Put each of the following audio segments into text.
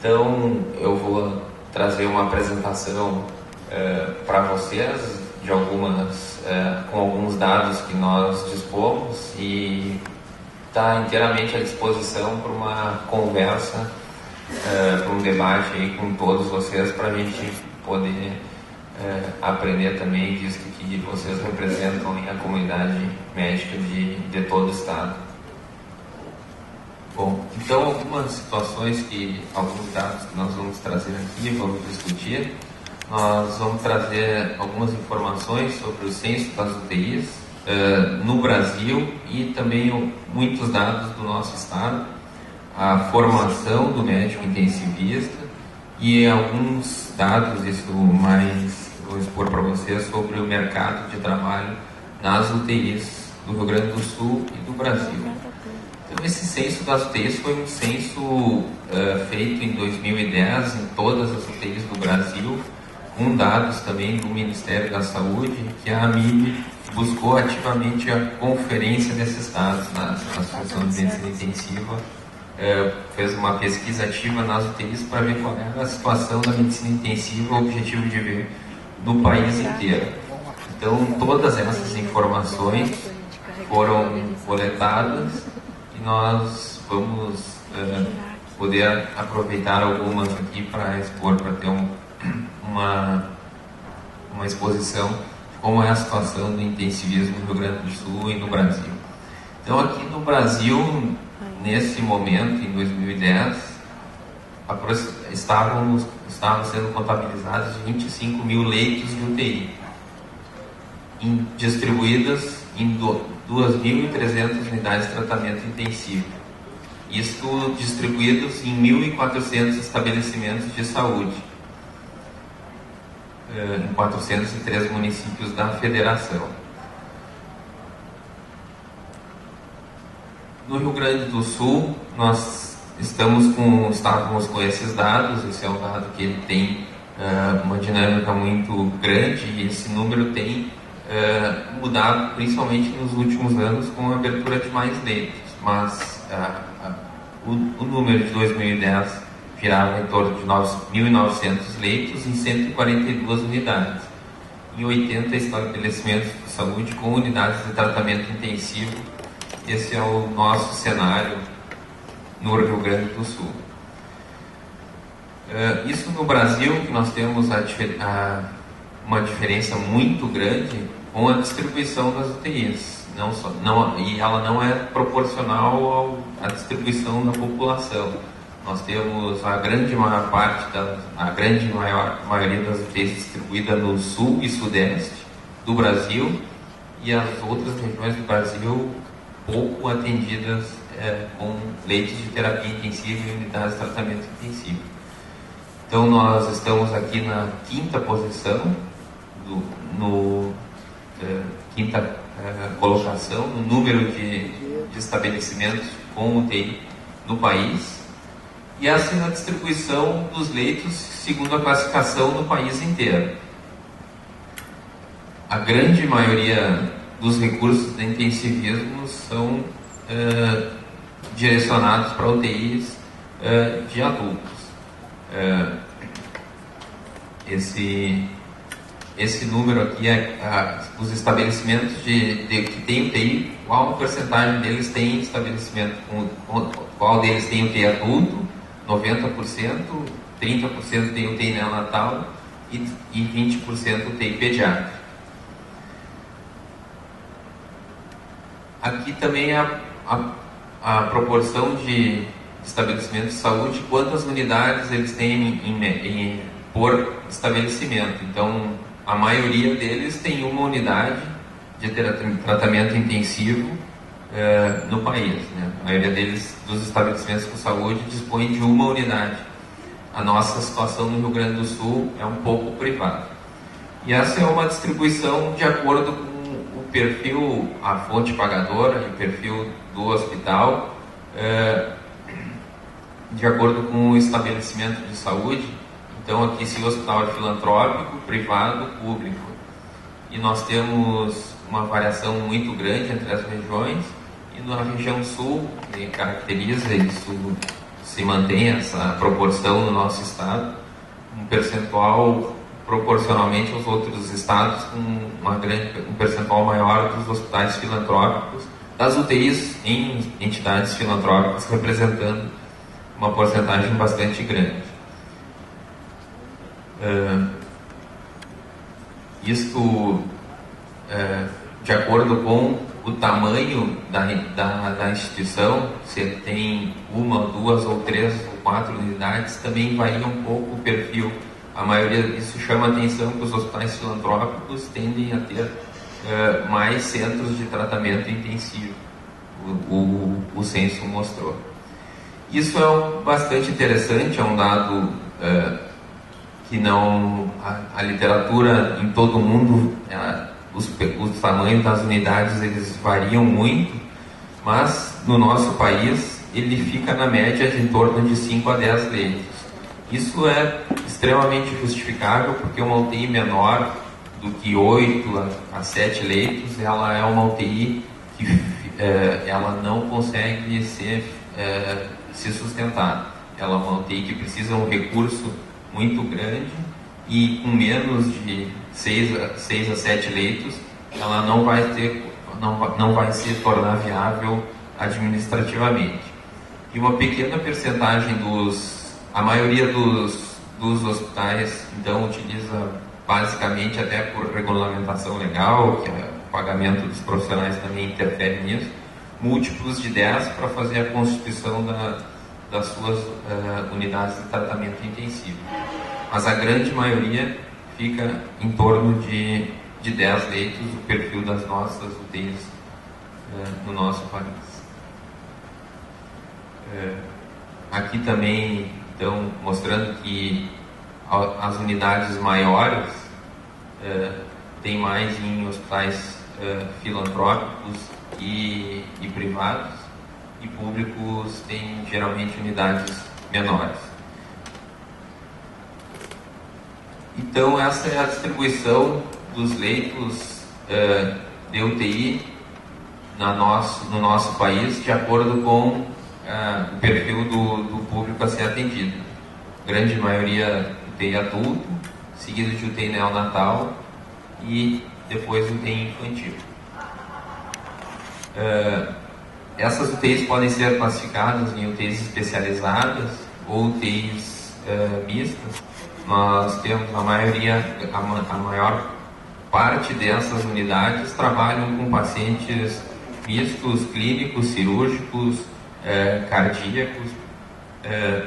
Então, eu vou trazer uma apresentação para vocês com alguns dados que nós dispomos e está inteiramente à disposição para uma conversa, para um debate aí com todos vocês, para a gente poder aprender também, visto que vocês representam a comunidade médica de todo o estado. Bom, então alguns dados que nós vamos trazer aqui, vamos discutir. Nós vamos trazer algumas informações sobre o censo das UTIs no Brasil e também muitos dados do nosso estado, a formação do médico intensivista e alguns dados, isso mais vou expor para vocês, sobre o mercado de trabalho nas UTIs do Rio Grande do Sul e do Brasil. Então, esse censo das UTIs foi um censo feito em 2010 em todas as UTIs do Brasil, com dados também do Ministério da Saúde, que a AMIB buscou ativamente a conferência desses dados na Associação de Medicina Intensiva, fez uma pesquisa ativa nas UTIs para ver qual era a situação da medicina intensiva, o objetivo de ver no país inteiro. Então, todas essas informações foram coletadas e nós vamos poder aproveitar algumas aqui para expor, para ter uma exposição de como é a situação do intensivismo no Rio Grande do Sul e no Brasil. Então, aqui no Brasil, nesse momento, em 2010, estavam sendo contabilizados 25 mil leitos de UTI, distribuídas em 2.300 unidades de tratamento intensivo. Isto distribuídos em 1.400 estabelecimentos de saúde, em 403 municípios da federação. No Rio Grande do Sul, nós estávamos com esses dados. Esse é um dado que ele tem uma dinâmica muito grande e esse número tem mudado principalmente nos últimos anos com a abertura de mais leitos, mas o número de 2010 girava em torno de 1.900 leitos em 142 unidades, em 80 estabelecimentos de saúde com unidades de tratamento intensivo. Esse é o nosso cenário no Rio Grande do Sul. Isso no Brasil, que nós temos uma diferença muito grande com a distribuição das UTIs, e ela não é proporcional à distribuição da população. Nós temos a grande maioria das UTIs distribuída no sul e sudeste do Brasil e as outras regiões do Brasil pouco atendidas com leitos de terapia intensiva e unidades de tratamento intensivo. Então, nós estamos aqui na quinta posição, quinta colocação no número de estabelecimentos com UTI no país, e essa é a distribuição dos leitos segundo a classificação no país inteiro. A grande maioria dos recursos de intensivismo são direcionados para UTIs de adultos. Esse número aqui os estabelecimentos que têm UTI, qual porcentagem deles tem estabelecimento, qual deles tem UTI adulto, 90%, 30% tem UTI neonatal e 20% UTI pediátrica. Aqui também a proporção de estabelecimentos de saúde, quantas unidades eles têm por estabelecimento. Então, a maioria deles tem uma unidade de tratamento intensivo no país, né? A maioria dos estabelecimentos com saúde dispõe de uma unidade. A nossa situação no Rio Grande do Sul é um pouco privada. E essa é uma distribuição de acordo com o perfil, a fonte pagadora e o perfil do hospital, de acordo com o estabelecimento de saúde. Então, aqui se o hospital é filantrópico, privado, público. E nós temos uma variação muito grande entre as regiões. E na região sul, que caracteriza isso se mantém essa proporção no nosso estado, um percentual proporcionalmente aos outros estados, com um percentual maior dos hospitais filantrópicos, das UTIs em entidades filantrópicas, representando uma porcentagem bastante grande. Isto, de acordo com o tamanho da instituição, se tem uma, duas ou três ou quatro unidades, também varia um pouco o perfil. A maioria, isso chama a atenção que os hospitais filantrópicos tendem a ter mais centros de tratamento intensivo. O censo mostrou. Isso é bastante interessante, é um dado que não... A literatura em todo o mundo, os tamanhos das unidades eles variam muito, mas no nosso país ele fica na média de em torno de 5 a 10 leitos. Isso é extremamente justificável, porque uma UTI menor do que 8 a 7 leitos, ela é uma UTI que ela não consegue se sustentar. Ela é uma UTI que precisa de um recurso muito grande e com menos de 6 a 7 leitos, ela não vai se tornar viável administrativamente. E uma pequena percentagem a maioria dos hospitais, então, utiliza basicamente, até por regulamentação legal, que o pagamento dos profissionais também interfere nisso, múltiplos de 10 para fazer a constituição das suas unidades de tratamento intensivo. Mas a grande maioria fica em torno de 10 leitos, o perfil das nossas UTIs no nosso país. Aqui também, então, mostrando que as unidades maiores tem mais em hospitais filantrópicos e privados, e públicos têm geralmente unidades menores. Então, essa é a distribuição dos leitos de UTI no nosso país, de acordo com o perfil do público a ser atendido. Grande maioria UTI adulto, seguido de UTI neonatal e depois UTI infantil. Essas UTIs podem ser classificadas em UTIs especializadas ou UTIs mistas. Nós temos a maior parte dessas unidades trabalham com pacientes mistos, clínicos, cirúrgicos, cardíacos,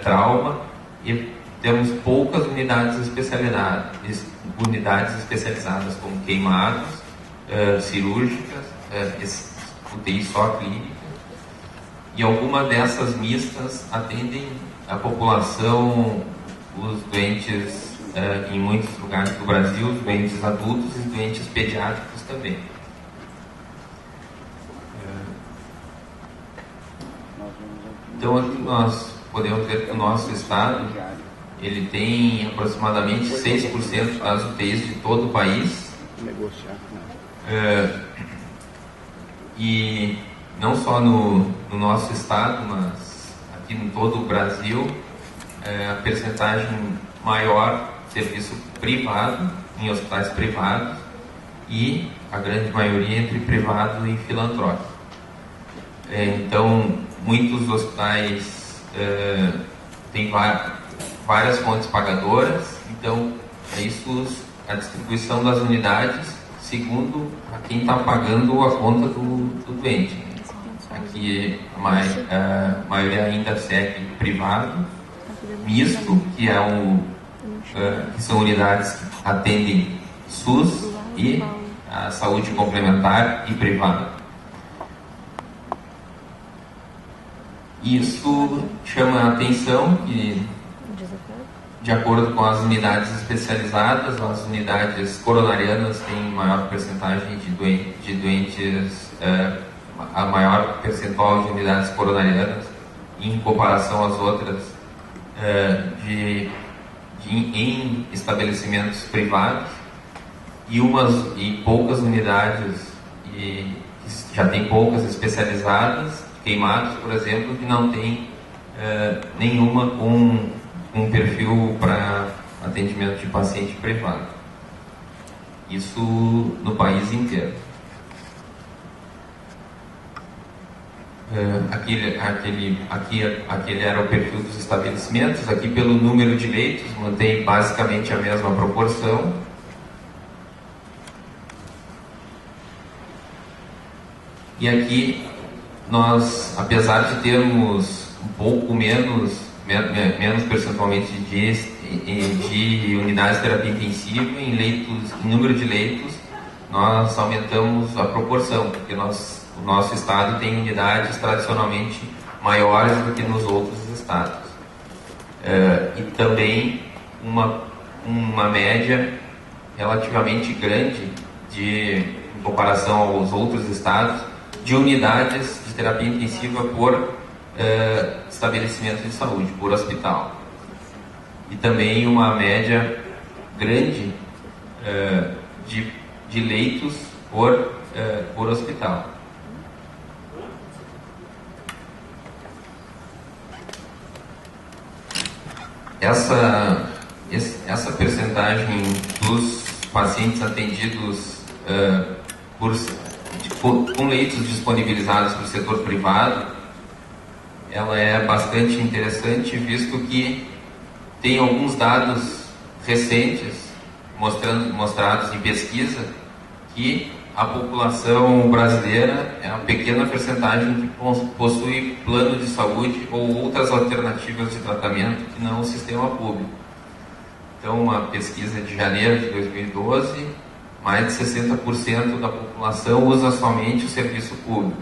trauma, e temos poucas unidades especializadas como queimados, cirúrgicas, UTI só clínica, e algumas dessas mistas atendem a população, os doentes em muitos lugares do Brasil, os doentes adultos e os doentes pediátricos também. Então aqui nós podemos ver que o nosso estado ele tem aproximadamente 6% das UTIs de todo o país. E não só no nosso estado, mas aqui em todo o Brasil, a percentagem maior de serviço privado, em hospitais privados, e a grande maioria entre privado e filantrópico. Então, muitos hospitais têm várias fontes pagadoras, então a distribuição das unidades segundo a quem está pagando a conta do doente. Aqui a maioria ainda segue privado, misto, que são unidades que atendem SUS e a saúde complementar e privada. Isso chama a atenção que, de acordo com as unidades especializadas, as unidades coronarianas têm maior percentagem de doentes, a maior percentual de unidades coronarianas em comparação às outras em estabelecimentos privados, e poucas unidades que já tem poucas especializadas, queimados, por exemplo, que não tem nenhuma com um perfil para atendimento de paciente privado. Isso no país inteiro. Aquele era o perfil dos estabelecimentos. Aqui, pelo número de leitos, mantém basicamente a mesma proporção. E aqui nós, apesar de termos um pouco menos percentualmente de unidades de terapia intensiva, em número de leitos, nós aumentamos a proporção, porque o nosso estado tem unidades tradicionalmente maiores do que nos outros estados. E também uma média relativamente grande, em comparação aos outros estados, de unidades de terapia intensiva por estabelecimento de saúde, por hospital. E também uma média grande de leitos por hospital. Essa percentagem dos pacientes atendidos com leitos disponibilizados para o setor privado, ela é bastante interessante, visto que tem alguns dados recentes mostrados em pesquisa que a população brasileira é uma pequena percentagem que possui plano de saúde ou outras alternativas de tratamento que não o sistema público. Então, uma pesquisa de janeiro de 2012, mais de 60% da população usa somente o serviço público.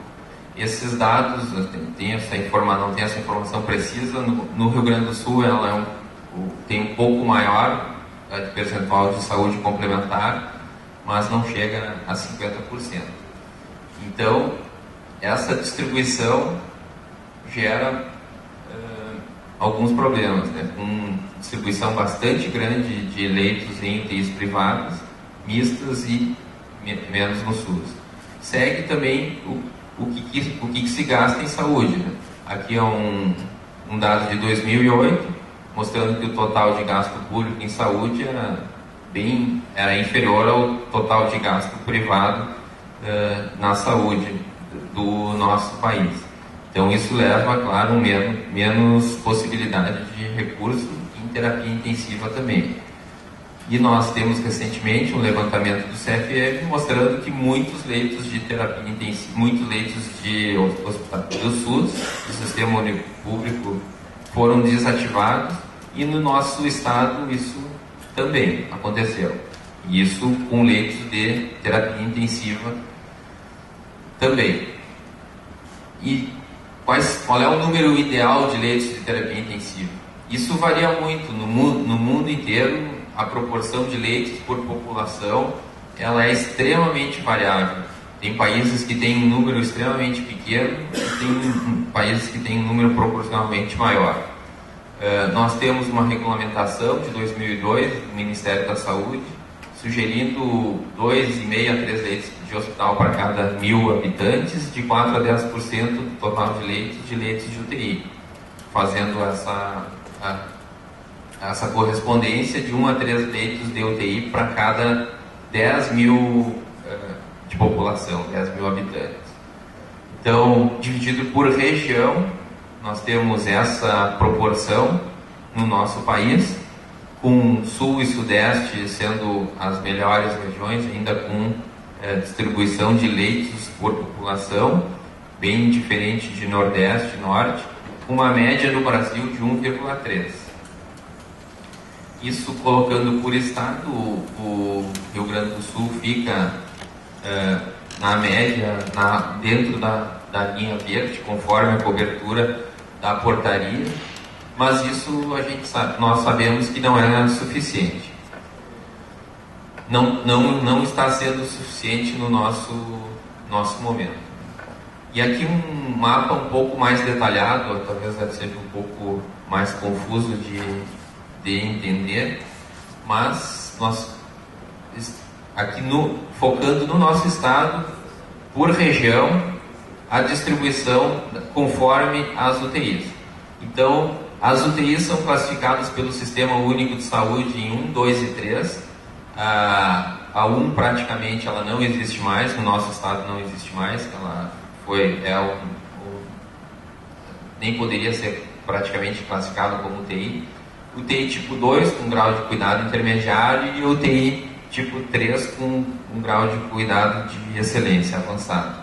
Esses dados, não tem essa informação precisa. No Rio Grande do Sul, ela tem um pouco maior de percentual de saúde complementar, mas não chega a 50%. Então, essa distribuição gera alguns problemas, né? Com distribuição bastante grande de leitos em UTIs privadas, mistas e menos no SUS. Segue também o que se gasta em saúde, né? Aqui é um dado de 2008, mostrando que o total de gasto público em saúde era inferior ao total de gasto privado na saúde do nosso país. Então isso leva, claro, menos possibilidade de recurso em terapia intensiva também. E nós temos recentemente um levantamento do CFF mostrando que muitos leitos de terapia intensiva, muitos leitos do SUS, do Sistema Único Público, foram desativados, e no nosso estado isso também aconteceu. E isso com leitos de terapia intensiva também. E qual é o número ideal de leitos de terapia intensiva? Isso varia muito no mundo inteiro. A proporção de leitos por população ela é extremamente variável. Tem países que têm um número extremamente pequeno e tem países que têm um número proporcionalmente maior. Nós temos uma regulamentação de 2002 do Ministério da Saúde sugerindo 2,5 a 3 leitos de hospital para cada 1.000 habitantes, de 4 a 10% do total de leitos de UTI, fazendo essa correspondência de 1 a 3 leitos de UTI para cada 10.000 de população, 10.000 habitantes. Então, dividido por região, nós temos essa proporção no nosso país, com Sul e Sudeste sendo as melhores regiões, ainda com distribuição de leitos por população, bem diferente de Nordeste e Norte, com uma média no Brasil de 1,3. Isso colocando por estado, o Rio Grande do Sul fica na média, dentro da linha verde, conforme a cobertura da portaria, mas isso nós sabemos que não é suficiente. Não está sendo suficiente no nosso momento. E aqui um mapa um pouco mais detalhado, talvez deve ser um pouco mais confuso de entender, mas nós aqui focando no nosso estado, por região, a distribuição conforme as UTIs. Então, as UTIs são classificadas pelo Sistema Único de Saúde em 1, 2 e 3. A 1 praticamente ela não existe mais, no nosso estado não existe mais, ela nem poderia ser praticamente classificada como UTI. UTI tipo 2 com grau de cuidado intermediário e UTI tipo 3 com um grau de cuidado de excelência avançado.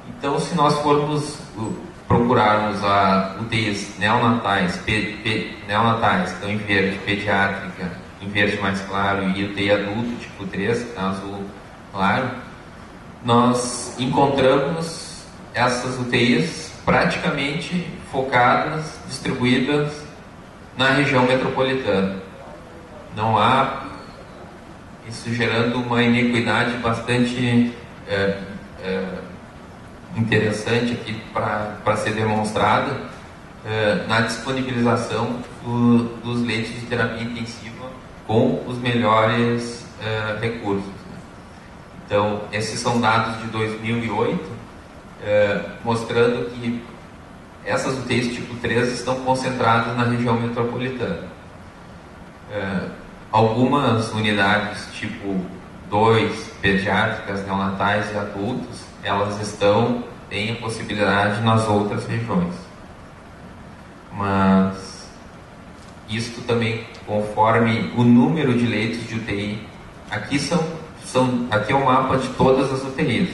Então, se nós formos procurarmos a UTIs neonatais, neonatais, então em verde, pediátrica, em verde mais claro, e UTI adulto, tipo 3, que é azul claro, nós encontramos essas UTIs praticamente focadas, distribuídas na região metropolitana. Não há, isso gerando uma inequidade bastante interessante aqui para ser demonstrada na disponibilização dos leitos de terapia intensiva com os melhores recursos. Então, esses são dados de 2008, mostrando que essas UTIs tipo 3 estão concentradas na região metropolitana. Algumas unidades tipo 2, pediátricas, neonatais e adultos, elas têm a possibilidade nas outras regiões. Mas isto também conforme o número de leitos de UTI. Aqui aqui é o mapa de todas as UTIs,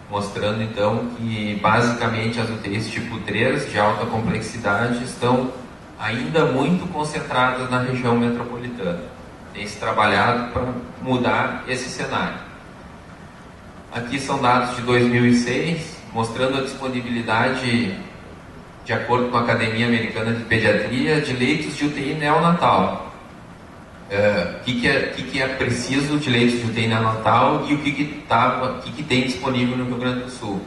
mostrando então que basicamente as UTIs tipo 3 de alta complexidade estão ainda muito concentradas na região metropolitana. Tem se trabalhado para mudar esse cenário. Aqui são dados de 2006, mostrando a disponibilidade, de acordo com a Academia Americana de Pediatria, de leitos de UTI neonatal. O que é preciso de leitos de UTI neonatal e o que tem disponível no Rio Grande do Sul.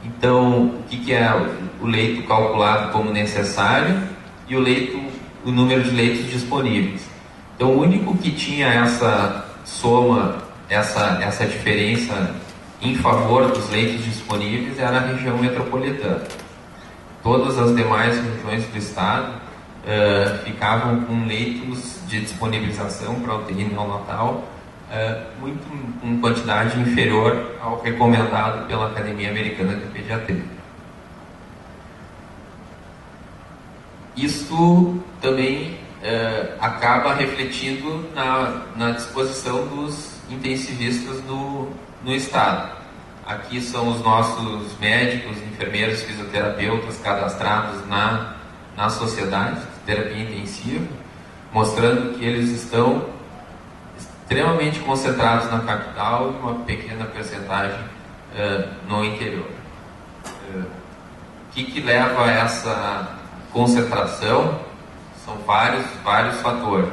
Então, o que é o leito calculado como necessário e o número de leitos disponíveis. Então, o único que tinha essa soma, essa diferença em favor dos leitos disponíveis era a região metropolitana. Todas as demais regiões do estado ficavam com leitos de disponibilização para UTI neonatal muito com quantidade inferior ao recomendado pela Academia Americana de Pediatria. Isto também acaba refletindo na disposição dos intensivistas no estado. Aqui são os nossos médicos, enfermeiros, fisioterapeutas cadastrados na sociedade de terapia intensiva, mostrando que eles estão extremamente concentrados na capital e uma pequena percentagem no interior. O que leva a essa concentração? São vários fatores.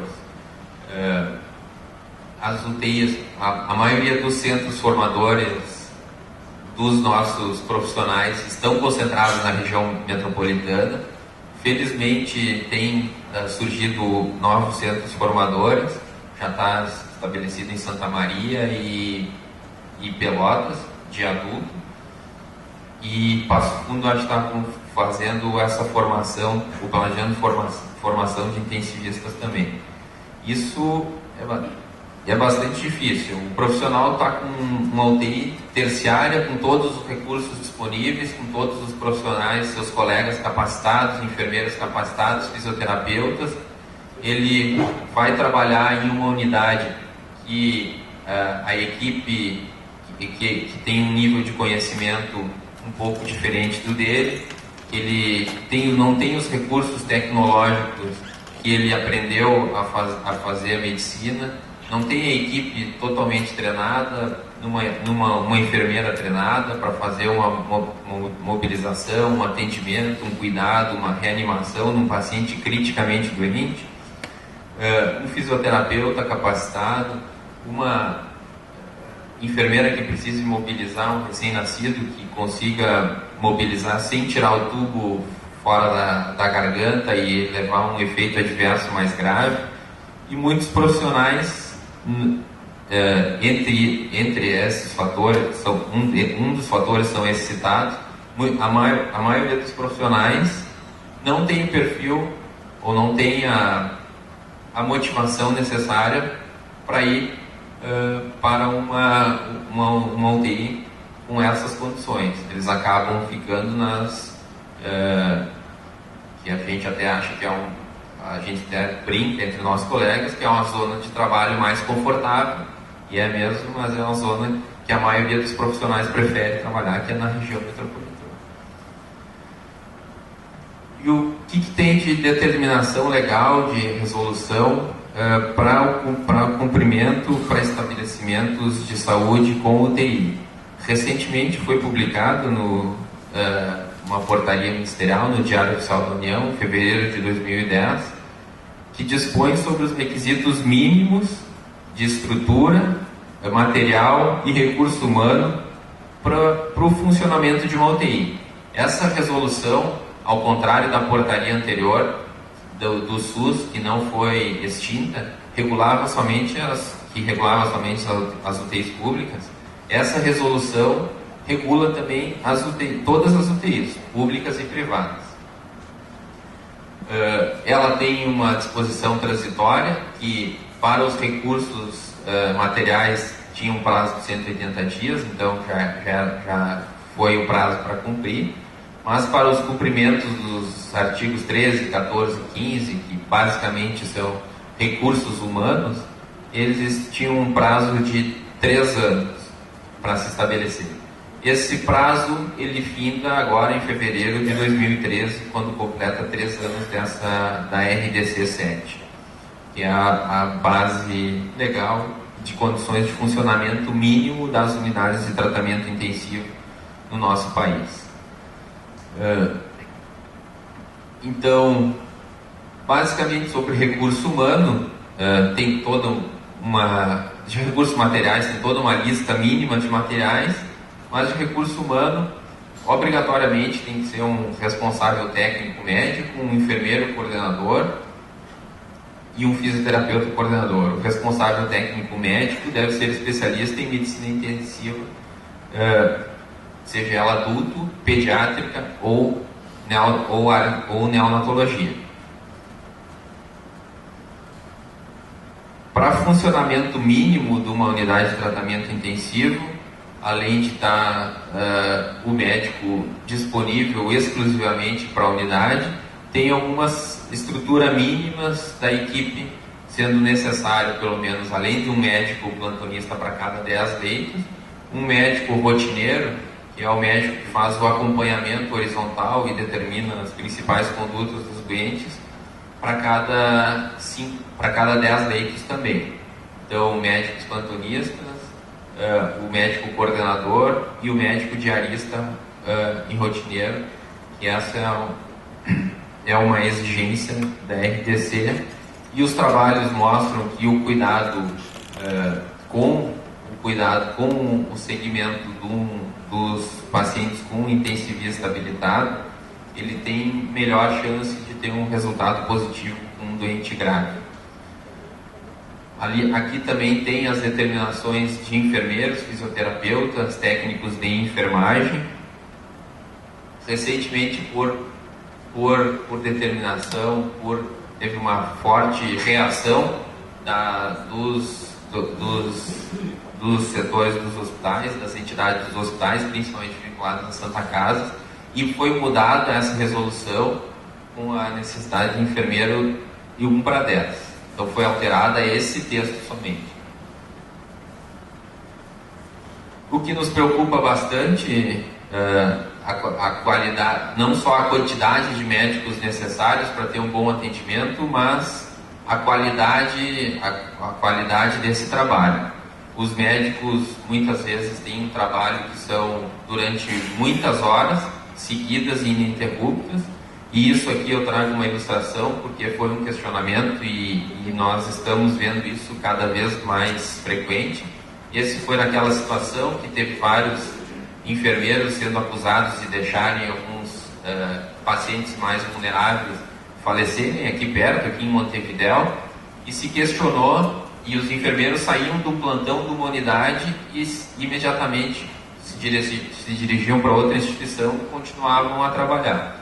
As UTIs, a maioria dos centros formadores dos nossos profissionais estão concentrados na região metropolitana. Felizmente tem surgido novos centros formadores, já está estabelecido em Santa Maria e Pelotas, de adulto, e Passo Fundo está fazendo essa formação, ou planejando formação de intensivistas também. Isso é bastante difícil. O profissional está com uma UTI terciária, com todos os recursos disponíveis, com todos os profissionais, seus colegas capacitados, enfermeiros capacitados, fisioterapeutas. Ele vai trabalhar em uma unidade que a equipe que tem um nível de conhecimento um pouco diferente do dele, ele não tem os recursos tecnológicos que ele aprendeu a fazer a medicina, não tem a equipe totalmente treinada, uma enfermeira treinada para fazer uma mobilização, um atendimento, um cuidado, uma reanimação num paciente criticamente doente, um fisioterapeuta capacitado, uma enfermeira que precise mobilizar um recém-nascido, que consiga mobilizar sem tirar o tubo fora da garganta e levar um efeito adverso mais grave, e muitos profissionais, entre esses fatores, um dos fatores são esses citados, a maioria dos profissionais não tem o perfil ou não tem a motivação necessária para ir para uma UTI com essas condições. Eles acabam ficando nas que a gente até acha que a gente até brinca entre nossos colegas, que é uma zona de trabalho mais confortável, e é mesmo, mas é uma zona que a maioria dos profissionais prefere trabalhar, que é na região metropolitana. E o que tem de determinação legal, de resolução para cumprimento, para estabelecimentos de saúde com UTI? Recentemente foi publicado uma portaria ministerial no Diário Oficial da União, em fevereiro de 2010, que dispõe sobre os requisitos mínimos de estrutura, material e recurso humano para o funcionamento de uma UTI. Essa resolução, ao contrário da portaria anterior do SUS, que não foi extinta, regulava somente as UTIs públicas. Essa resolução regula também todas as UTIs, públicas e privadas. Ela tem uma disposição transitória que, para os recursos materiais, tinha um prazo de 180 dias, então já foi o prazo para cumprir. Mas para os cumprimentos dos artigos 13, 14 e 15, que basicamente são recursos humanos, eles tinham um prazo de 3 anos para se estabelecer. Esse prazo ele finda agora em fevereiro de 2013, quando completa 3 anos da RDC 7, que é a base legal de condições de funcionamento mínimo das unidades de tratamento intensivo no nosso país. Então, basicamente sobre recurso humano, tem toda de recursos materiais, tem toda uma lista mínima de materiais, mas de recurso humano, obrigatoriamente tem que ser um responsável técnico médico, um enfermeiro coordenador e um fisioterapeuta coordenador. O responsável técnico médico deve ser especialista em medicina intensiva, seja ela adulto, pediátrica ou neonatologia. Para funcionamento mínimo de uma unidade de tratamento intensivo, além de estar o médico disponível exclusivamente para a unidade, tem algumas estruturas mínimas da equipe, sendo necessário, pelo menos, além de um médico plantonista para cada 10 leitos, um médico rotineiro, que é o médico que faz o acompanhamento horizontal e determina as principais condutas dos doentes, para cada 10 leitos também. Então, médicos plantonistas, o médico coordenador e o médico diarista e rotineiro, que essa é uma exigência da RDC, e os trabalhos mostram que o cuidado com o segmento dos pacientes com intensivista habilitado, ele tem melhor chance de ter um resultado positivo com um doente grave. Aqui também tem as determinações de enfermeiros, fisioterapeutas, técnicos de enfermagem. Recentemente, por determinação, teve uma forte reação dos setores dos hospitais, das entidades dos hospitais, principalmente vinculadas às Santa Casas, e foi mudada essa resolução com a necessidade de enfermeiro de 1 para 10. Então foi alterada esse texto somente. O que nos preocupa bastante a qualidade, não só a quantidade de médicos necessários para ter um bom atendimento, mas a qualidade desse trabalho. Os médicos muitas vezes têm um trabalho que são durante muitas horas seguidas e ininterruptas, e isso aqui eu trago uma ilustração porque foi um questionamento e nós estamos vendo isso cada vez mais frequente. Esse foi naquela situação que teve vários enfermeiros sendo acusados de deixarem alguns pacientes mais vulneráveis falecerem aqui perto, aqui em Montevidéu, e se questionou, e os enfermeiros saíam do plantão de uma unidade e imediatamente se dirigiam para outra instituição e continuavam a trabalhar.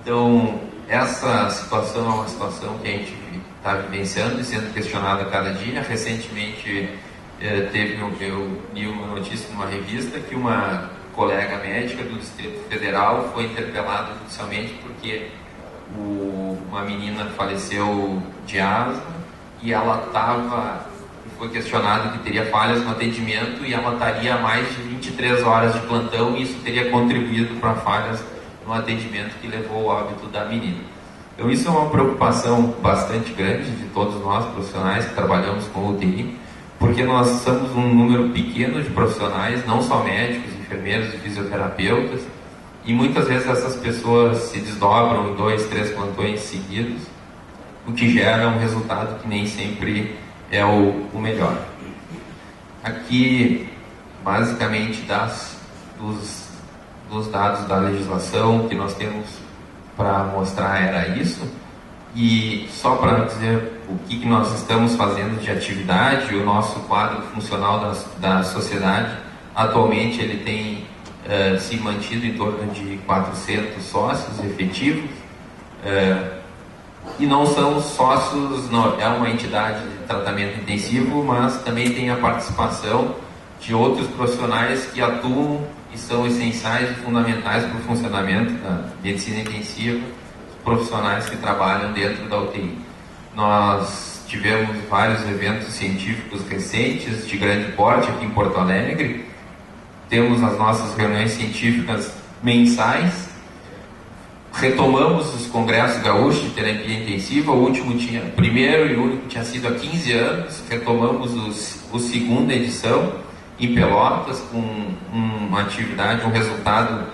Então, essa situação é uma situação que a gente está vivenciando e sendo questionada a cada dia. Recentemente, eu li uma notícia numa revista que uma colega médica do Distrito Federal foi interpelada judicialmente porque uma menina faleceu de asma e ela foi questionada que teria falhas no atendimento e ela estaria a mais de 23 horas de plantão, e isso teria contribuído para falhas no atendimento que levou ao óbito da menina. Então isso é uma preocupação bastante grande de todos nós profissionais que trabalhamos com UTI, porque nós somos um número pequeno de profissionais, não só médicos, enfermeiros e fisioterapeutas, e muitas vezes essas pessoas se desdobram em 2, 3 plantões seguidos, o que gera um resultado que nem sempre é o melhor. Aqui, basicamente, dos dados da legislação que nós temos para mostrar era isso. E só para dizer o que nós estamos fazendo de atividade, o nosso quadro funcional da sociedade, atualmente ele tem se mantido em torno de 400 sócios efetivos, e não são sócios, é uma entidade de tratamento intensivo, mas também tem a participação de outros profissionais que atuam e são essenciais e fundamentais para o funcionamento da medicina intensiva, profissionais que trabalham dentro da UTI. Nós tivemos vários eventos científicos recentes de grande porte aqui em Porto Alegre. Temos as nossas reuniões científicas mensais. Retomamos os congressos gaúchos de terapia intensiva. O primeiro e único tinha sido há 15 anos. Retomamos a segunda edição em Pelotas, com uma atividade, um resultado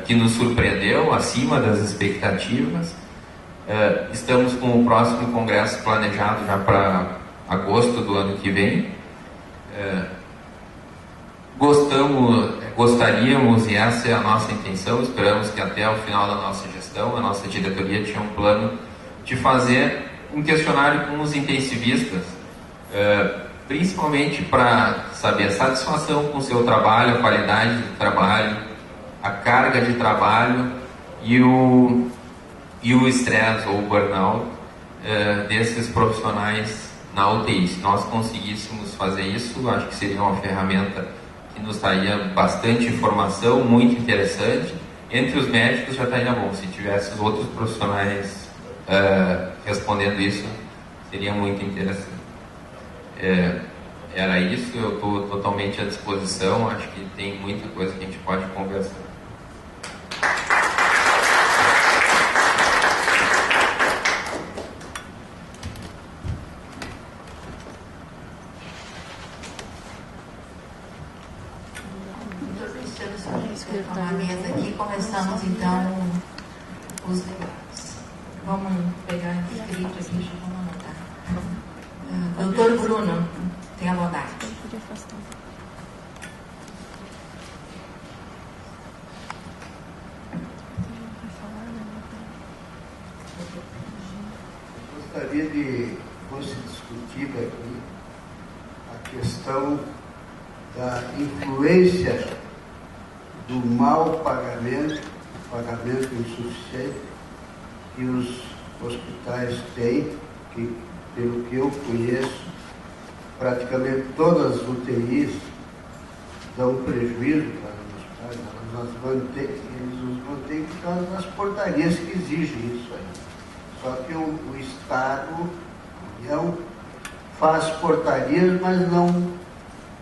que nos surpreendeu, acima das expectativas. Estamos com o próximo congresso planejado já para agosto do ano que vem. Gostaríamos, e essa é a nossa intenção, esperamos que até o final da nossa gestão, a nossa diretoria tinha um plano de fazer um questionário com os intensivistas, principalmente para saber a satisfação com o seu trabalho, a qualidade do trabalho, a carga de trabalho e o estresse ou o burnout desses profissionais na UTI. Se nós conseguíssemos fazer isso, acho que seria uma ferramenta que nos daria bastante informação, muito interessante. Entre os médicos já estaria bom. Se tivesse os outros profissionais respondendo isso, seria muito interessante. Era isso, eu estou totalmente à disposição, acho que tem muita coisa que a gente pode conversar. Uma mesa aqui, começamos então os debates. Vamos pegar escrito aqui, já vamos anotar. Doutor Bruno, tenha bondade. Gostaria de fosse discutida aqui a questão da influência do mau pagamento insuficiente que os hospitais têm, que, pelo que eu conheço, praticamente todas as UTIs dão prejuízo para os hospitais, eles os mantêm por causa das portarias que exigem isso aí. Só que o Estado, a União, faz portarias, mas não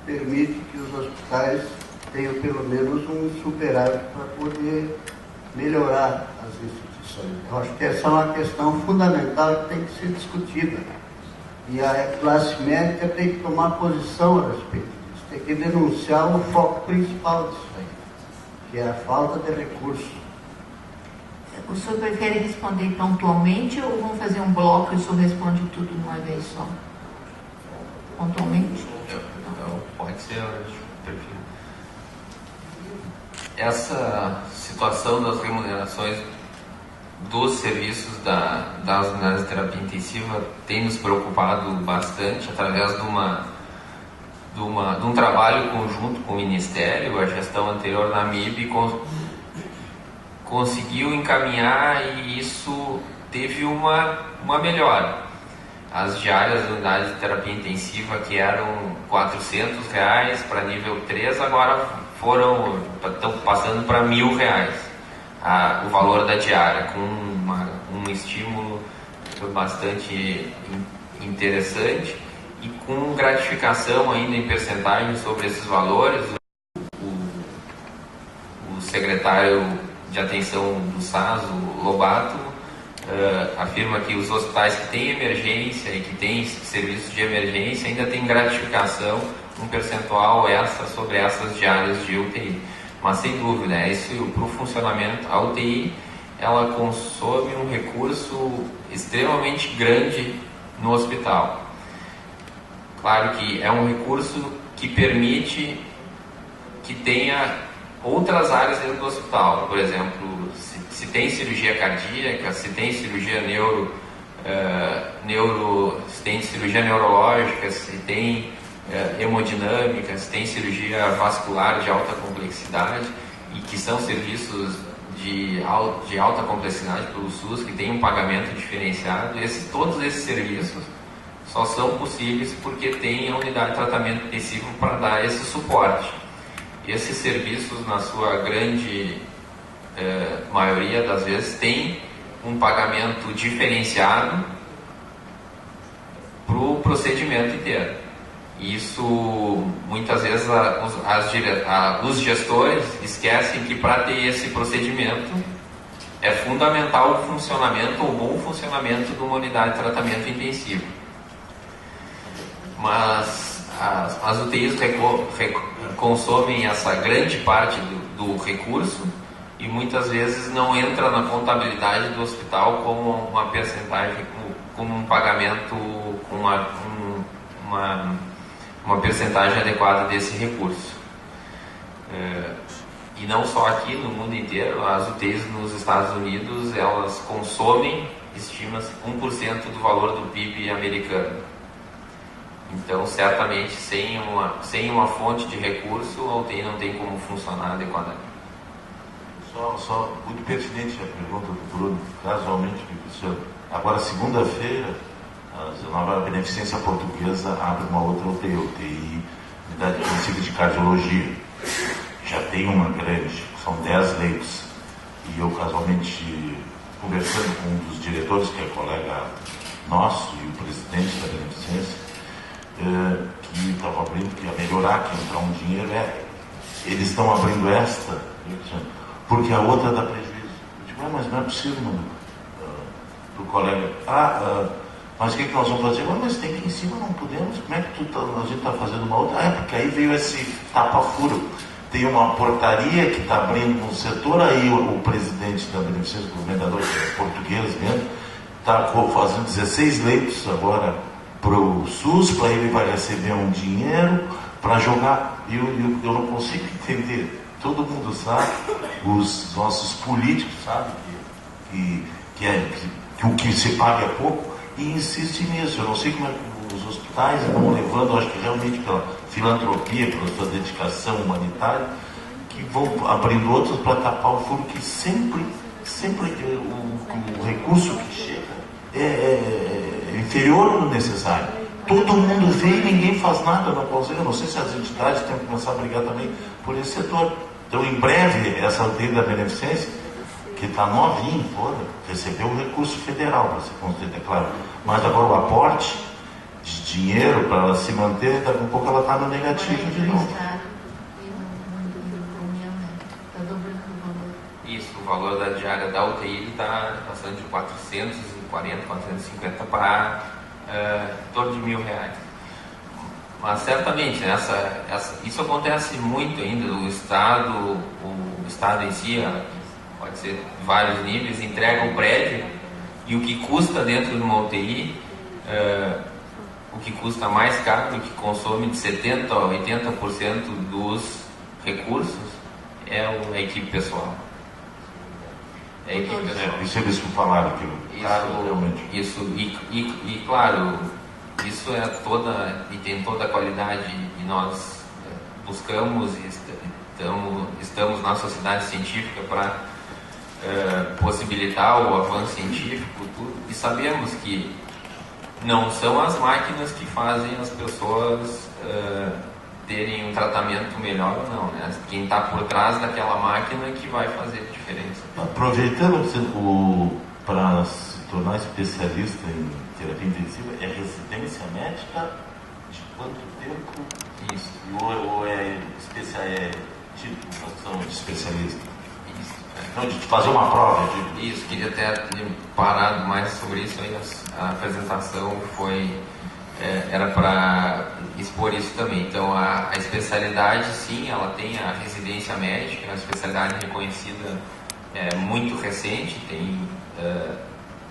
permite que os hospitais tenham pelo menos um superávit para poder melhorar as instituições. Eu acho que essa é uma questão fundamental que tem que ser discutida. E a classe médica tem que tomar posição a respeito disso, tem que denunciar o foco principal disso aí, que é a falta de recursos. O senhor prefere responder pontualmente ou vamos fazer um bloco e o senhor responde tudo de uma vez só? Pontualmente? Não, pode ser, eu prefiro. Essa situação das remunerações dos serviços das unidades de terapia intensiva tem nos preocupado bastante através de um trabalho conjunto com o Ministério, a gestão anterior da MIB, conseguiu encaminhar e isso teve uma melhora. As diárias da unidade de terapia intensiva, que eram R$ 400 para nível 3, agora estão passando para R$ 1.000 o valor da diária, com um estímulo bastante interessante e com gratificação ainda em percentagem sobre esses valores. O secretário de atenção do SAS, o Lobato, afirma que os hospitais que têm emergência e que têm serviços de emergência ainda têm gratificação, um percentual extra sobre essas diárias de UTI. Mas sem dúvida, isso para o funcionamento, a UTI ela consome um recurso extremamente grande no hospital. Claro que é um recurso que permite que tenha outras áreas dentro do hospital. Por exemplo, se tem cirurgia cardíaca, se tem cirurgia se tem cirurgia neurológica, se tem hemodinâmica, se tem cirurgia vascular de alta complexidade, e que são serviços de alta complexidade pelo SUS, que tem um pagamento diferenciado. Todos esses serviços só são possíveis porque tem a unidade de tratamento intensivo para dar esse suporte. Esses serviços, na sua grande maioria das vezes, tem um pagamento diferenciado para o procedimento inteiro. Isso, muitas vezes, os gestores esquecem que para ter esse procedimento é fundamental o funcionamento, o bom funcionamento de uma unidade de tratamento intensivo. Mas as UTIs consomem essa grande parte do recurso e muitas vezes não entra na contabilidade do hospital como uma percentagem, como um pagamento com uma percentagem adequada desse recurso. E não só aqui, no mundo inteiro, as UTIs nos Estados Unidos, elas consomem, estima-se, 1% do valor do PIB americano. Então, certamente, sem uma fonte de recurso, a UTI não tem como funcionar adequadamente. Só muito pertinente a pergunta do Bruno, casualmente, agora, segunda-feira, a nova Beneficência Portuguesa abre uma outra UTI, Unidade Intensiva de Cardiologia. Já tem uma grande, são 10 leitos. E eu, casualmente, conversando com um dos diretores, que é colega nosso, e o presidente da Beneficência, que estava abrindo, que ia melhorar, que ia entrar um dinheiro, eles estão abrindo esta, porque a outra dá prejuízo. Eu digo, mas não é possível, mano. Do colega, mas o que nós vamos fazer? Mas tem que ir em cima, não podemos. Como é que a gente está fazendo uma outra? Porque aí veio esse tapa-furo. Tem uma portaria que está abrindo um setor, aí o presidente da Beneficência, o governador, que é português mesmo, está fazendo 16 leitos agora para o SUS, para ele vai receber um dinheiro para jogar. E eu não consigo entender. Todo mundo sabe, os nossos políticos sabem que o que se paga é pouco e insiste nisso. Eu não sei como é que os hospitais vão levando, acho que realmente pela filantropia, pela sua dedicação humanitária, que vão abrindo outros para tapar o furo, que sempre o recurso que chega é inferior ao necessário. Todo mundo vê e ninguém faz nada na pauseira. Eu não sei se as entidades têm que começar a brigar também por esse setor. Então, em breve, essa UTI da Beneficência, que está novinha toda, recebeu o recurso federal, para ser considerado, é claro. Mas agora o aporte de dinheiro para ela se manter, daqui a pouco ela está no negativo de novo. Isso, o valor da diária da UTI está passando de 440, 450 para em torno de R$ 1.000. Mas certamente, isso acontece muito ainda. O Estado em si, pode ser de vários níveis, entrega o prédio e o que custa dentro de uma UTI, o que custa mais caro, o que consome de 70% a 80% dos recursos é a equipe pessoal. Isso eles falaram que isso, e claro, isso tem toda a qualidade e nós buscamos e estamos na sociedade científica para possibilitar o avanço científico, tudo, e sabemos que não são as máquinas que fazem as pessoas terem um tratamento melhor ou não, né? Quem está por trás daquela máquina é que vai fazer a diferença. Aproveitando, para se tornar especialista em terapia intensiva, é residência médica de quanto tempo? Isso. Ou é titulação de especialista? Isso. Não, de fazer uma prova, Isso, queria até ter parado mais sobre isso aí. A apresentação era para expor isso também. Então, a especialidade, sim, ela tem a residência médica, é uma especialidade reconhecida muito recente, tem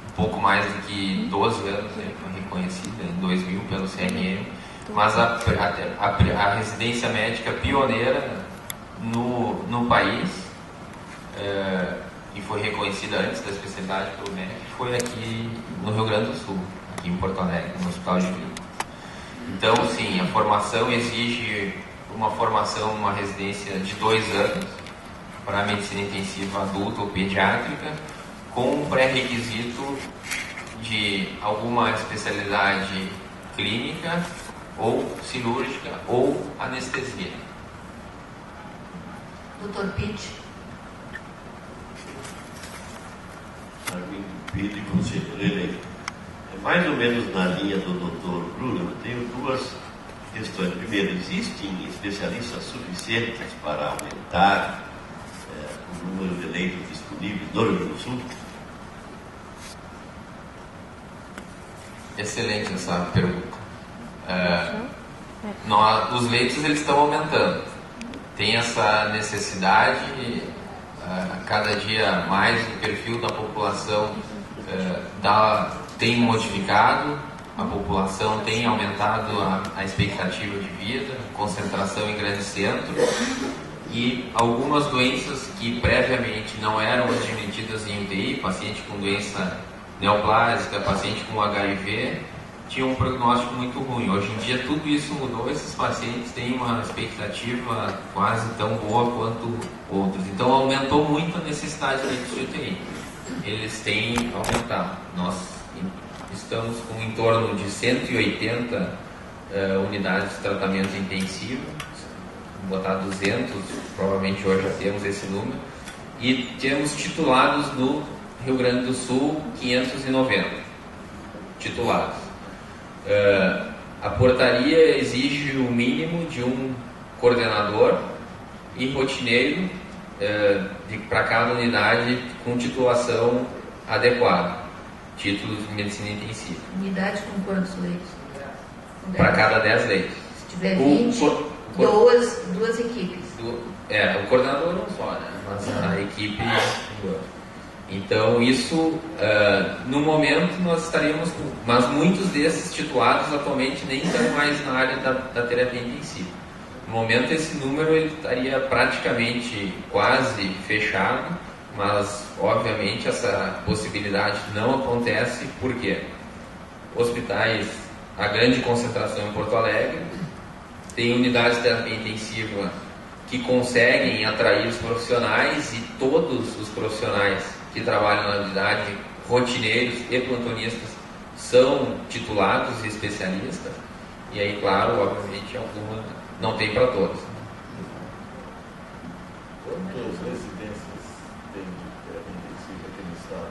um pouco mais do que 12 anos, né, foi reconhecida em 2000 pelo CRM, mas a residência médica pioneira no país, e foi reconhecida antes da especialidade pelo MEC, foi aqui no Rio Grande do Sul, aqui em Porto Alegre, no Hospital de Vila. Então, sim, a formação exige uma residência de 2 anos para a medicina intensiva adulta ou pediátrica, com um pré-requisito de alguma especialidade clínica ou cirúrgica ou anestesia. Dr. Pitt. Armindo Pitt, conselheiro eleito. Mais ou menos na linha do Dr. Bruno, eu tenho 2 questões. Primeiro, existem especialistas suficientes para aumentar o número de leitos disponíveis no Rio Grande do Sul? Excelente essa pergunta. Os leitos eles estão aumentando. Tem essa necessidade, cada dia mais o perfil da população tem modificado, a população tem aumentado a expectativa de vida, concentração em grandes centros, e algumas doenças que previamente não eram admitidas em UTI, paciente com doença neoplásica, paciente com HIV, tinham um prognóstico muito ruim. Hoje em dia tudo isso mudou, esses pacientes têm uma expectativa quase tão boa quanto outros. Então aumentou muito a necessidade de leitos de UTI. Eles têm aumentado. Nós estamos com em torno de 180 unidades de tratamento intensivo, vou botar 200, provavelmente hoje já temos esse número, e temos titulados no Rio Grande do Sul 590 titulados. A portaria exige o mínimo de um coordenador e rotineiro para cada unidade com titulação adequada, títulos de medicina intensiva. Unidade com quantos leitos? Para cada 10 leitos. Se tiver 20, duas equipes. O coordenador não só, né? Mas a equipe. Então, isso, no momento, nós estaríamos com. Mas muitos desses titulados atualmente nem estão mais na área da terapia intensiva. No momento, esse número ele estaria praticamente quase fechado, mas, obviamente, essa possibilidade não acontece porque hospitais, a grande concentração em Porto Alegre, tem unidades de terapia intensiva que conseguem atrair os profissionais, e todos os profissionais que trabalham na unidade, rotineiros e plantonistas, são titulados e especialistas. E aí, claro, obviamente, alguma não tem para todos. Quantas residências tem de terapia intensiva aqui no estado?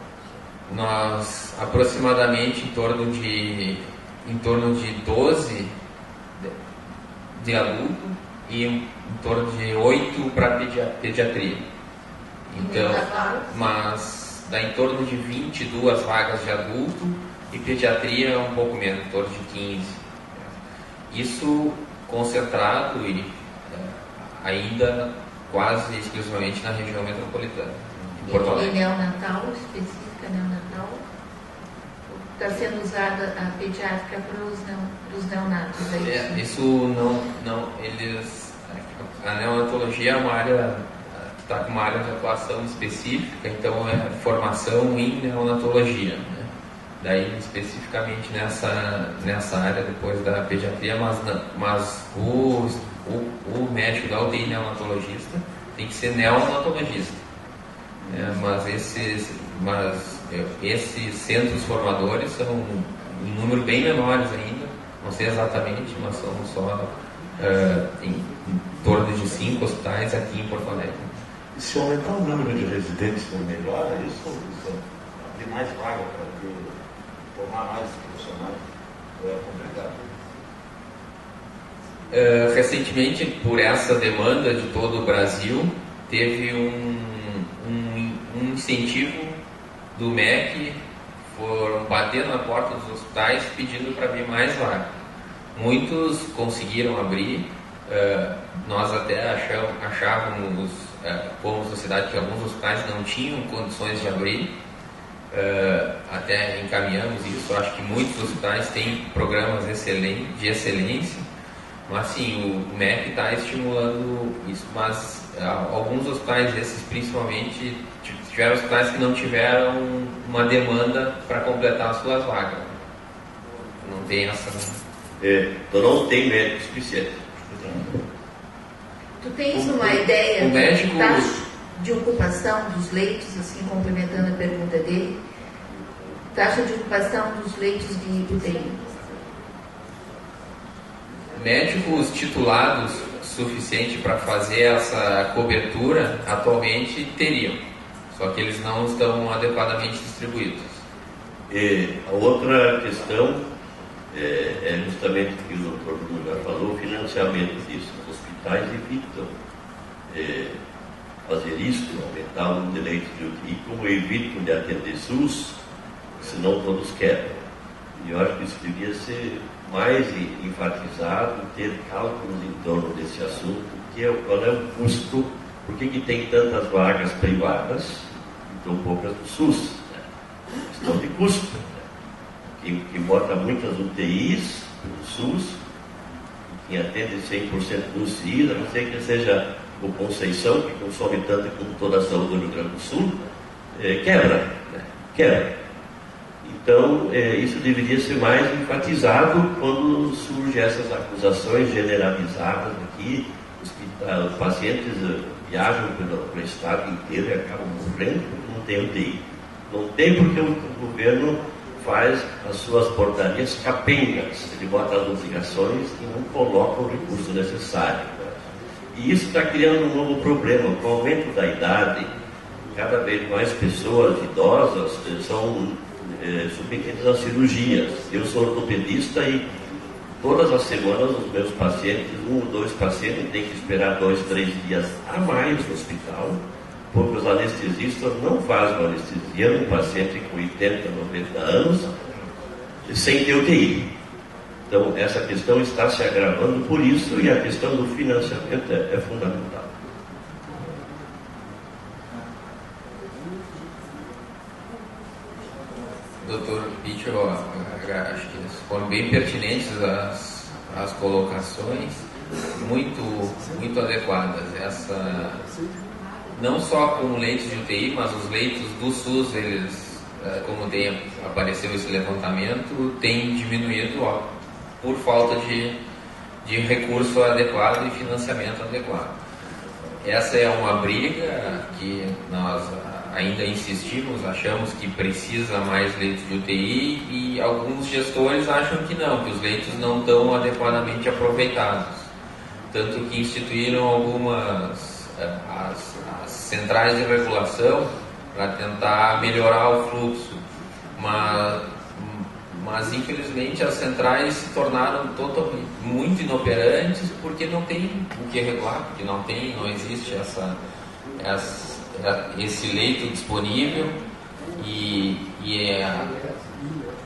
Nós, aproximadamente, em torno de 12 de adulto e em torno de 8 para pediatria. Então, mas dá em torno de 22 vagas de adulto, e pediatria um pouco menos, em torno de 15. Isso concentrado e ainda quase exclusivamente na região metropolitana, em Porto Alegre. E neonatal, específica neonatal? Está sendo usada a pediátrica para os neonatos, é isso? Isso não, a neonatologia é uma área que está com uma área de atuação específica, então é formação em neonatologia, né? Daí especificamente nessa área depois da pediatria, mas o médico da UTI neonatologista tem que ser neonatologista. Mas esses centros formadores são em número bem menores ainda, não sei exatamente, mas são só em torno de 5 hospitais aqui em Porto Alegre. E se aumentar o número de residentes, não melhora isso? Tem mais vaga para formar mais profissionais? É complicado. Recentemente, por essa demanda de todo o Brasil, teve um incentivo do MEC, foram bater na porta dos hospitais pedindo para abrir mais vaga. Muitos conseguiram abrir, nós até achávamos, como sociedade, que alguns hospitais não tinham condições de abrir, até encaminhamos isso. Acho que muitos hospitais têm programas de excelência, mas sim, o MEC está estimulando isso, mas alguns hospitais desses principalmente tiveram hospitais que não tiveram uma demanda para completar as suas vagas. Não tem essa... Então não tem médico suficiente. Tu tens uma ideia médico... de ocupação dos leitos, assim, complementando a pergunta dele, taxa de ocupação dos leitos de UTI? Médicos titulados suficiente para fazer essa cobertura atualmente teriam, só que eles não estão adequadamente distribuídos. E a outra questão é justamente o que o doutor Bruno já falou, o financiamento disso. Os hospitais evitam fazer isso, aumentar o número de leitos de UTI, como evitam de atender SUS, senão todos quebram. E eu acho que isso devia ser mais enfatizado, ter cálculos em torno desse assunto, qual é o custo, por que tem tantas vagas privadas e tão poucas do SUS? Né? Questão de custo. Né? Que bota muitas UTIs no SUS, quem atende 100% do SIS, a não ser que seja o Conceição, que consome tanto como toda a saúde do Rio Grande do Sul, quebra. Né? Quebra. Então, isso deveria ser mais enfatizado quando surgem essas acusações generalizadas aqui. Os pacientes viajam pelo estado inteiro e acabam morrendo porque não tem UTI. Não tem porque o governo faz as suas portarias capengas. Ele bota as obrigações e não coloca o recurso necessário. Né? E isso está criando um novo problema. Com o aumento da idade, cada vez mais pessoas idosas são submetidos a cirurgias. Eu sou ortopedista e todas as semanas os meus pacientes, 1 ou 2 pacientes, têm que esperar 2, 3 dias a mais no hospital, porque os anestesistas não fazem uma anestesia num paciente com 80, 90 anos sem ter UTI. Então essa questão está se agravando por isso, e a questão do financiamento é fundamental. Doutor Pitcher, acho que foram bem pertinentes as colocações, muito adequadas. Não só com leitos de UTI, mas os leitos do SUS, eles, como apareceu esse levantamento, têm diminuído por falta de recurso adequado e financiamento adequado. Essa é uma briga que nós ainda insistimos, achamos que precisa mais leitos de UTI, e alguns gestores acham que não, que os leitos não estão adequadamente aproveitados. Tanto que instituíram algumas as centrais de regulação para tentar melhorar o fluxo. Mas infelizmente as centrais se tornaram totalmente muito inoperantes porque não tem o que regular, porque não existe esse leito disponível, e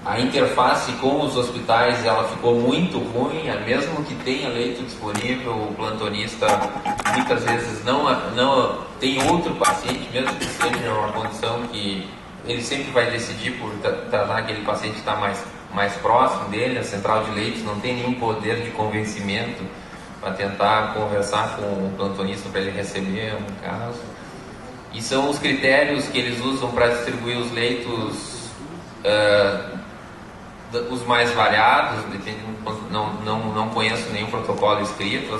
a interface com os hospitais ela ficou muito ruim. Mesmo que tenha leito disponível, o plantonista muitas vezes não tem outro paciente, mesmo que seja uma condição que ele sempre vai decidir por tratar aquele paciente que está mais próximo dele. A central de leitos não tem nenhum poder de convencimento para tentar conversar com o plantonista para ele receber um caso. E são os critérios que eles usam para distribuir os leitos, os mais variados. Não conheço nenhum protocolo escrito,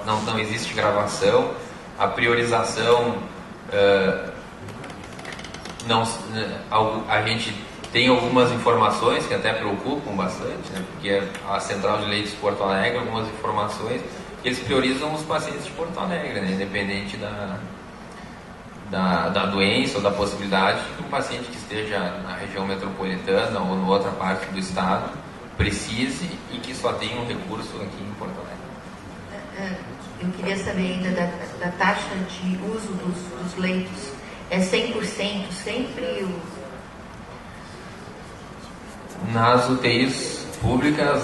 não existe gravação. A priorização não, a gente tem algumas informações que até preocupam bastante, né? Porque a Central de Leitos de Porto Alegre, algumas informações, eles priorizam os pacientes de Porto Alegre, né? Independente da doença ou da possibilidade de que um paciente que esteja na região metropolitana ou em outra parte do estado precise e que só tenha um recurso aqui em Porto Alegre. Eu queria saber ainda da taxa de uso dos leitos. É 100% sempre Nas UTIs públicas,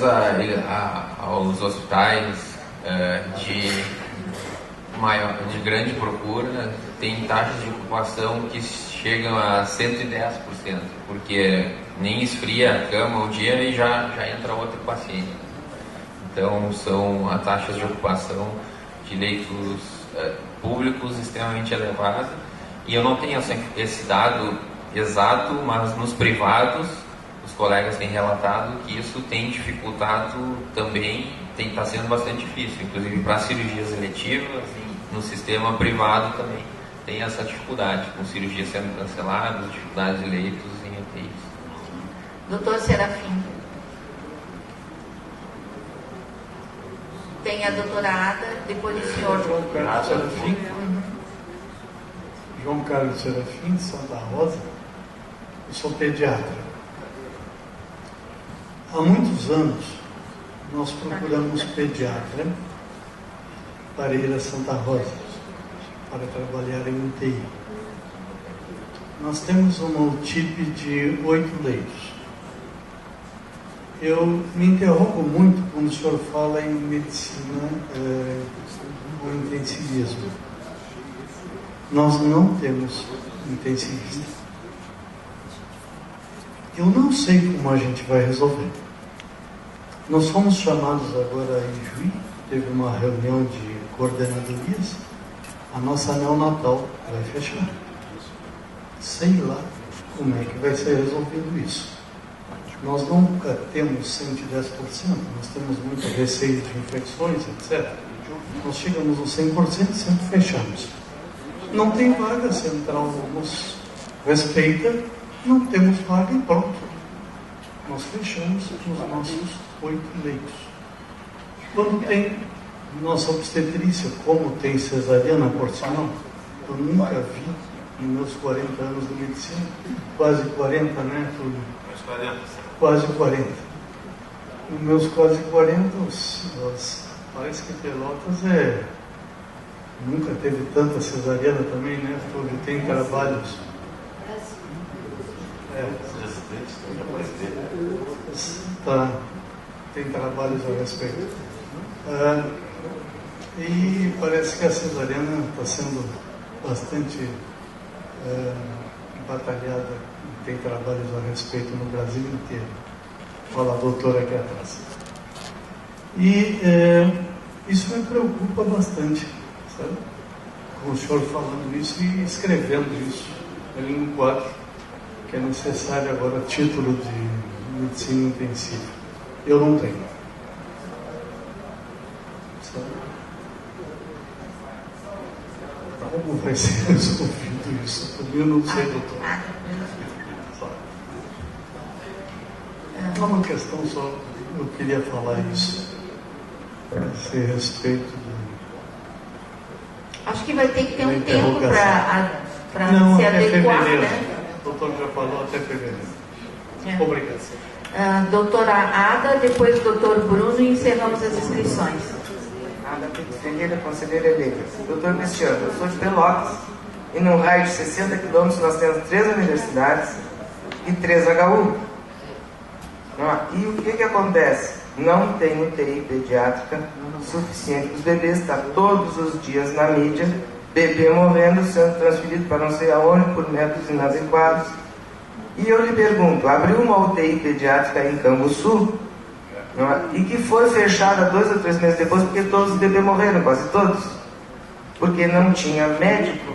aos hospitais de grande procura, tem taxas de ocupação que chegam a 110%, porque nem esfria a cama um dia e já entra outro paciente. Então, são as taxas de ocupação de leitos públicos extremamente elevadas. E eu não tenho esse dado exato, mas nos privados, os colegas têm relatado que isso tem dificultado também, está sendo bastante difícil, inclusive para cirurgias eletivas, no sistema privado também tem essa dificuldade, com cirurgias sendo canceladas, dificuldade de leitos em UTIs. Doutor Serafim. Tem a doutora Ada, depois o senhor. João Carlos Serafim. João Carlos Serafim, de Santa Rosa. Eu sou pediatra. Há muitos anos, nós procuramos pediatra para ir a Santa Rosa, para trabalhar em UTI. Nós temos uma UTIP de 8 leitos. Eu me interrompo muito quando o senhor fala em medicina ou intensivismo. Nós não temos intensivista. Eu não sei como a gente vai resolver. Nós fomos chamados agora em Juí, teve uma reunião de coordenadorias, a nossa neonatal vai fechar. Sei lá como é que vai ser resolvido isso. Nós nunca temos 110%, nós temos muito receio de infecções, etc. Nós chegamos aos 100% e sempre fechamos. Não tem vaga, a central nos respeita, não temos vaga e pronto. Nós fechamos os nossos 8 leitos. Quando tem nossa obstetrícia, como tem cesariana porcional, eu nunca vi nos meus 40 anos de medicina, quase 40, né, Túlio? Quase 40. Nos meus quase 40, parece que Pelotas nunca teve tanta cesariana também, né? Porque tem trabalhos. Tem trabalhos a respeito. E parece que a cesariana está sendo bastante batalhada. Tem trabalhos a respeito no Brasil inteiro. Fala a doutora aqui atrás. E isso me preocupa bastante, sabe? Com o senhor falando isso e escrevendo isso ali no quadro, que é necessário agora título de medicina intensiva. Eu não tenho. Sabe? Como vai ser resolvido isso? Eu não sei, doutor. É uma questão só, eu queria falar isso, a esse respeito. Acho que vai ter que ter um tempo para se adequar, né? O doutor já falou até fevereiro. Obrigado. Doutora Ada, depois o doutor Bruno e encerramos as inscrições. Ada Ferreira, conselheira eleita. Doutor Cristiano, eu sou de Pelotas e num raio de 60 quilômetros nós temos 3 universidades e 3 HU. E o que acontece? Não tem UTI pediátrica suficiente para os bebês, está todos os dias na mídia, bebê morrendo, sendo transferido para não sei aonde por métodos inadequados. E eu lhe pergunto, abriu uma UTI pediátrica em Canguçu, e que foi fechada 2 ou 3 meses depois porque todos os bebês morreram, quase todos, porque não tinha médico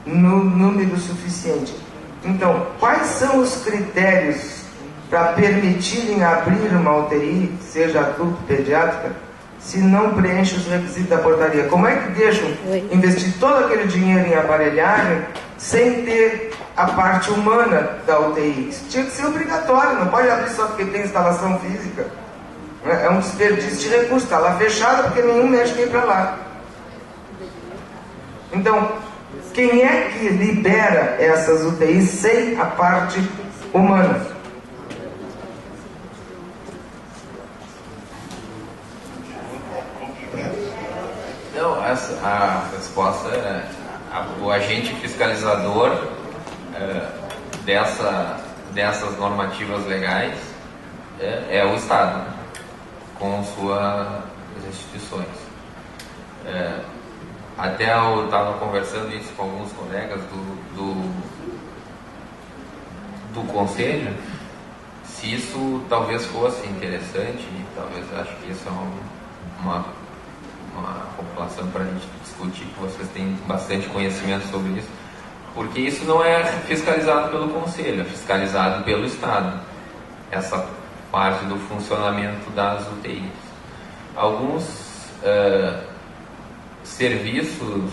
no número suficiente. Então, quais são os critérios para permitirem abrir uma UTI, seja adulto pediátrica, se não preenche os requisitos da portaria? Como é que deixam investir todo aquele dinheiro em aparelhagem sem ter a parte humana da UTI. Isso tinha que ser obrigatório, não pode abrir só porque tem instalação física. É um desperdício de recursos, está lá fechado porque nenhum médico vem para lá. Então, quem é que libera essas UTIs sem a parte humana? Não, a resposta é o agente fiscalizador dessas normativas legais é o Estado, com suas instituições. Até eu estava conversando isso com alguns colegas do Conselho, se isso talvez fosse interessante, talvez acho que isso é uma população para a gente discutir, que vocês têm bastante conhecimento sobre isso, porque isso não é fiscalizado pelo Conselho, é fiscalizado pelo Estado, essa parte do funcionamento das UTIs. Alguns serviços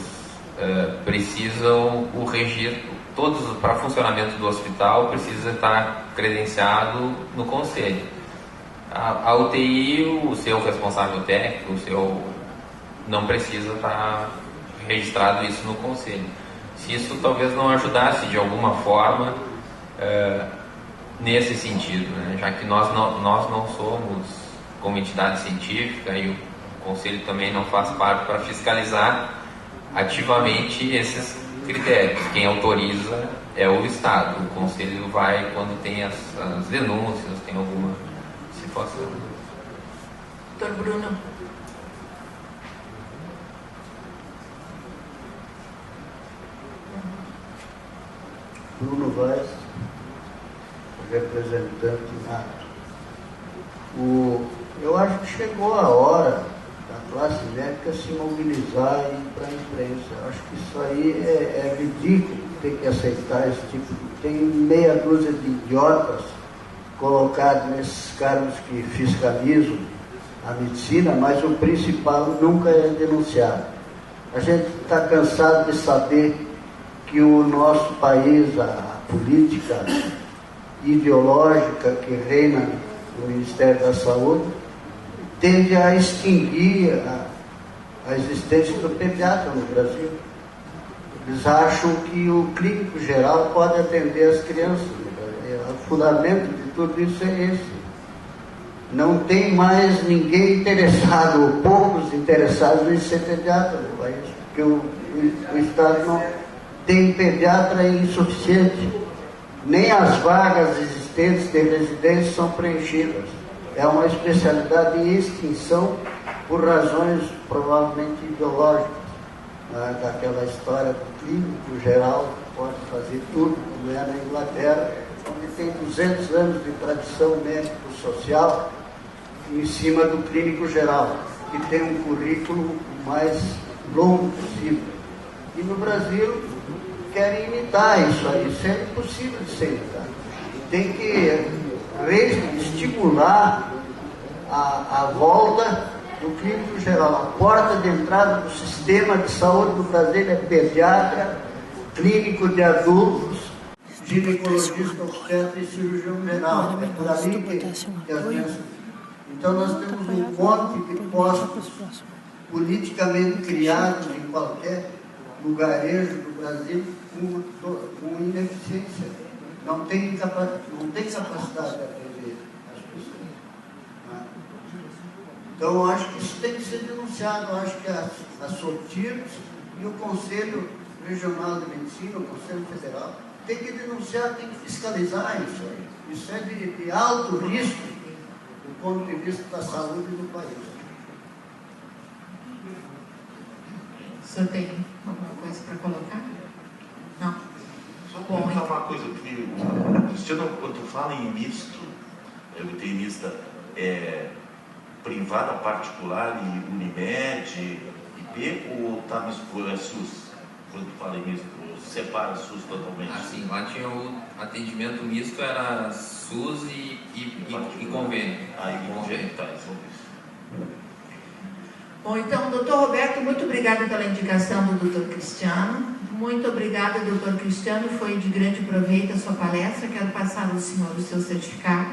precisam o registro, todos para funcionamento do hospital precisa estar credenciado no Conselho. A UTI, o seu responsável técnico, o seu não precisa estar registrado isso no Conselho. Se isso talvez não ajudasse de alguma forma nesse sentido, né? Já que nós não somos como entidade científica e o Conselho também não faz parte para fiscalizar ativamente esses critérios. Quem autoriza é o Estado. O Conselho vai quando tem as denúncias, tem alguma situação. Doutor Bruno. Bruno Vaz, representante nato. Eu acho que chegou a hora da classe médica se mobilizar e ir para a imprensa. Eu acho que isso aí é ridículo ter que aceitar esse tipo. Tem meia dúzia de idiotas colocados nesses cargos que fiscalizam a medicina, mas o principal nunca é denunciado. A gente está cansado de saber que o nosso país, a política ideológica que reina no Ministério da Saúde, tende a extinguir a existência do pediatra no Brasil. Eles acham que o clínico geral pode atender as crianças. O fundamento de tudo isso é esse. Não tem mais ninguém interessado, ou poucos interessados em ser pediatra no país, porque o Estado não tem pediatra insuficiente. Nem as vagas existentes de residência são preenchidas. É uma especialidade em extinção por razões provavelmente ideológicas, né? Daquela história do clínico geral que pode fazer tudo, como é na Inglaterra, onde tem 200 anos de tradição médico-social em cima do clínico geral, que tem um currículo mais longo possível. E no Brasil querem imitar isso aí. Isso é impossível de ser imitado. Tem que estimular a volta do clínico geral. A porta de entrada do sistema de saúde do Brasil é pediatra, clínico de adultos, ginecologista, obstetra e cirurgião geral. É por ali que as doenças. Então nós temos um monte de postos politicamente criados em qualquer lugarejo do Brasil com ineficiência. Não tem capacidade de atender as pessoas. Então eu acho que isso tem que ser denunciado. Eu acho que a Sotiros e o Conselho Regional de Medicina, o Conselho Federal, tem que denunciar, tem que fiscalizar isso aí. Isso é de alto risco do ponto de vista da saúde do país. O senhor tem alguma coisa para colocar? Não? Só comentar uma coisa, que Cristiano, quando fala em misto, UTI mista privada, particular e Unimed, IP, ou está misturado, é SUS? Quando fala em misto, separa SUS totalmente? Assim, lá tinha o atendimento misto, era SUS e convênio. Aí convênio, tá, Bom, então, doutor Roberto, muito obrigada pela indicação do doutor Cristiano. Muito obrigada, doutor Cristiano. Foi de grande proveito a sua palestra. Quero passar ao senhor o seu certificado.